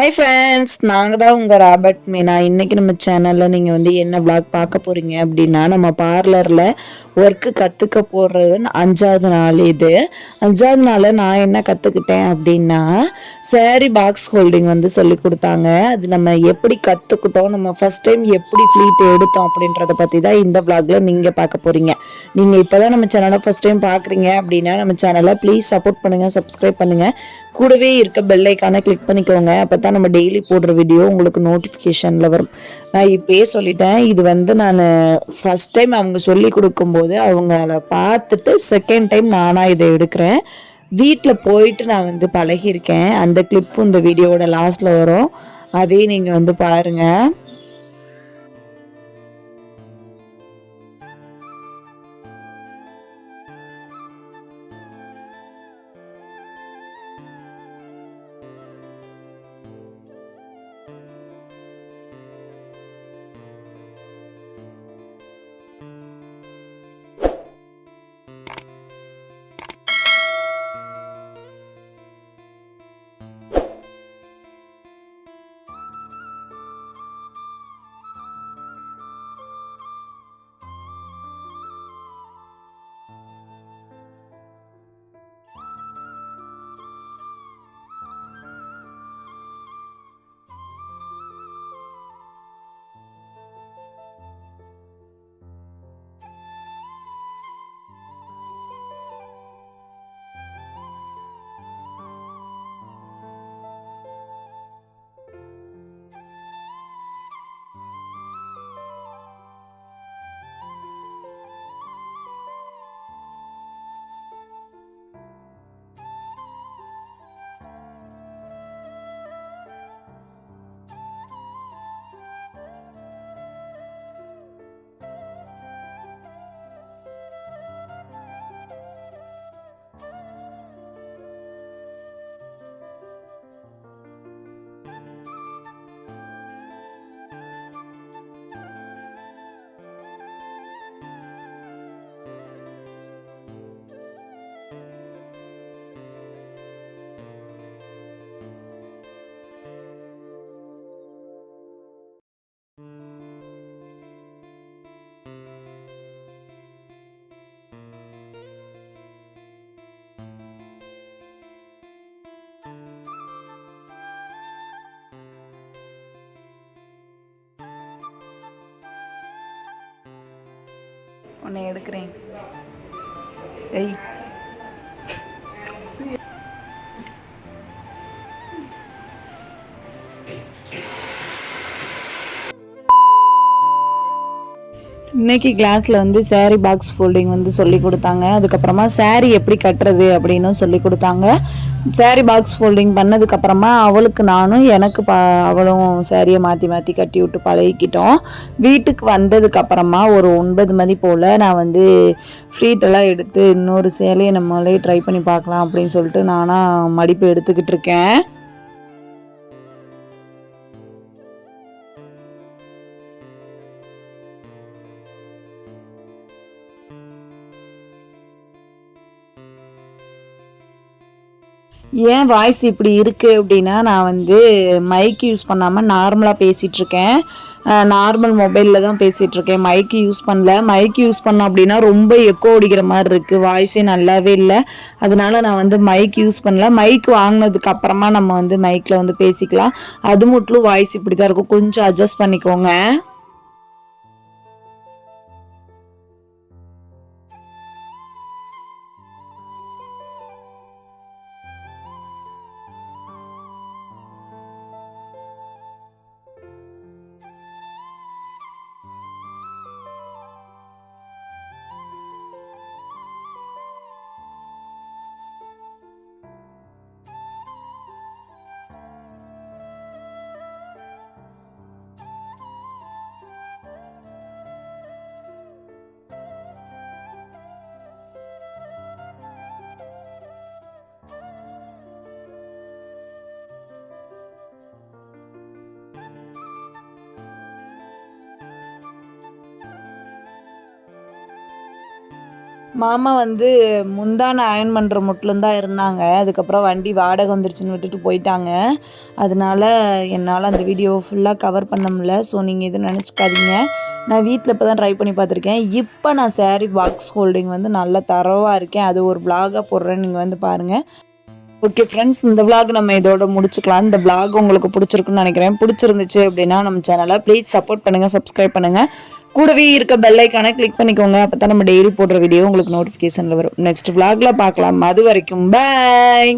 Hi friends, நாங்கள் தான் உங்கள் ராபர்ட் மீனா. இன்றைக்கி நம்ம சேனலில் நீங்கள் என்ன vlog பார்க்க போகிறீங்க அப்படின்னா, நம்ம பார்லரில் ஒர்க்கு கற்றுக்க போகிறது 5வது நாள். இது 5வது நாள் நான் என்ன கற்றுக்கிட்டேன் அப்படின்னா, சாரீ பாக்ஸ் ஹோல்டிங் சொல்லி கொடுத்தாங்க. அது நம்ம எப்படி கற்றுக்கிட்டோம், நம்ம ஃபஸ்ட் டைம் எப்படி ஃப்ளீட் எடுத்தோம் அப்படின்றத பற்றி தான் இந்த vlogல நீங்கள் பார்க்க போகிறீங்க. நீங்கள் இப்போ தான் நம்ம சேனலை ஃபஸ்ட் டைம் பார்க்குறீங்க அப்படின்னா, நம்ம சேனலை ப்ளீஸ் சப்போர்ட் பண்ணுங்கள், சப்ஸ்கிரைப் பண்ணுங்கள், கூடவே இருக்க பெல் ஐக்கானை கிளிக் பண்ணிக்கோங்க. அப்போ தான் நம்ம டெய்லி போடுற வீடியோ உங்களுக்கு நோட்டிஃபிகேஷனில் வரும். நான் இப்போயே சொல்லிட்டேன், இது நான் ஃபஸ்ட் டைம் அவங்க சொல்லி கொடுக்கும்போது அவங்கள பார்த்துட்டு செகண்ட் டைம் நானாக இதை எடுக்கிறேன். வீட்டில் போயிட்டு நான் பழகியிருக்கேன். அந்த கிளிப்பும் இந்த வீடியோவோட லாஸ்ட்டில் வரும், அதையும் நீங்கள் பாருங்கள். உன்னை எடுக்கிறேன். ஏய், இன்னைக்கு கிளாஸில் சாரீ பாக்ஸ் ஃபோல்டிங் சொல்லி கொடுத்தாங்க. அதுக்கப்புறமா சாரீ எப்படி கட்டுறது அப்படின்னு சொல்லி கொடுத்தாங்க. சாரீ பாக்ஸ் ஃபோல்டிங் பண்ணதுக்கப்புறமா அவளுக்கு நானும் எனக்கு அவளும் சாரியை மாற்றி மாற்றி கட்டி விட்டு பழகிக்கிட்டோம். வீட்டுக்கு வந்ததுக்கப்புறமா ஒரு 9 மணி போல் நான் ஃப்ளீட்டெல்லாம் எடுத்து இன்னொரு சேலையை நம்மளே ட்ரை பண்ணி பார்க்கலாம் அப்படின்னு சொல்லிட்டு நானாக மடிப்பு எடுத்துக்கிட்டு இருக்கேன். ஏன் வாய்ஸ் இப்படி இருக்குது அப்படின்னா, நான் மைக் யூஸ் பண்ணாமல் நார்மலாக பேசிகிட்ருக்கேன். நார்மல் மொபைலில் தான் பேசிகிட்ருக்கேன், மைக்கு யூஸ் பண்ணல. மைக் யூஸ் பண்ணோம் அப்படின்னா ரொம்ப எக்கோ அடிக்கிற மாதிரி இருக்குது, வாய்ஸே நல்லாவே இல்லை. அதனால நான் மைக் யூஸ் பண்ணல. மைக் வாங்கினதுக்கு அப்புறமா நம்ம மைக்கில் பேசிக்கலாம். அது மட்டும் வாய்ஸ் இப்படி தான் இருக்கும், கொஞ்சம் அட்ஜஸ்ட் பண்ணிக்கோங்க. மாமா வந்து முந்தான அயர்ன் பண்ணுற முட்டிலும் தான் இருந்தாங்க. அதுக்கப்புறம் வண்டி வாடகை வந்துருச்சுன்னு விட்டுட்டு போயிட்டாங்க. அதனால என்னால் அந்த வீடியோ ஃபுல்லாக கவர் பண்ண முடியல. ஸோ நீங்கள் எதுவும் நினச்சிக்காதீங்க. நான் வீட்டில் இப்போ தான் ட்ரை பண்ணி பார்த்துருக்கேன். இப்போ நான் சாரீ பாக்ஸ் ஹோல்டிங் வந்து நல்லா தரவாக இருக்கேன். அது ஒரு விலாகாக போடுறேன், நீங்கள் வந்து பாருங்கள். ஓகே ஃப்ரெண்ட்ஸ், இந்த விலாக் நம்ம இதோட முடிச்சுக்கலாம். இந்த விலாக் உங்களுக்கு பிடிச்சிருக்குன்னு நினைக்கிறேன். பிடிச்சிருந்துச்சு அப்படின்னா நம்ம சேனலை ப்ளீஸ் சப்போர்ட் பண்ணுங்கள், சப்ஸ்கிரைப் பண்ணுங்கள். கூடவே இருக்க பெல் ஐக்கானை கிளிக் பண்ணிக்கோங்க. அப்போ தான் நம்ம டெய்லி போடுற வீடியோ உங்களுக்கு நோட்டிஃபிகேஷனில் வரும். நெக்ஸ்ட் விலாகில் பார்க்கலாம். அது வரைக்கும் பாய்.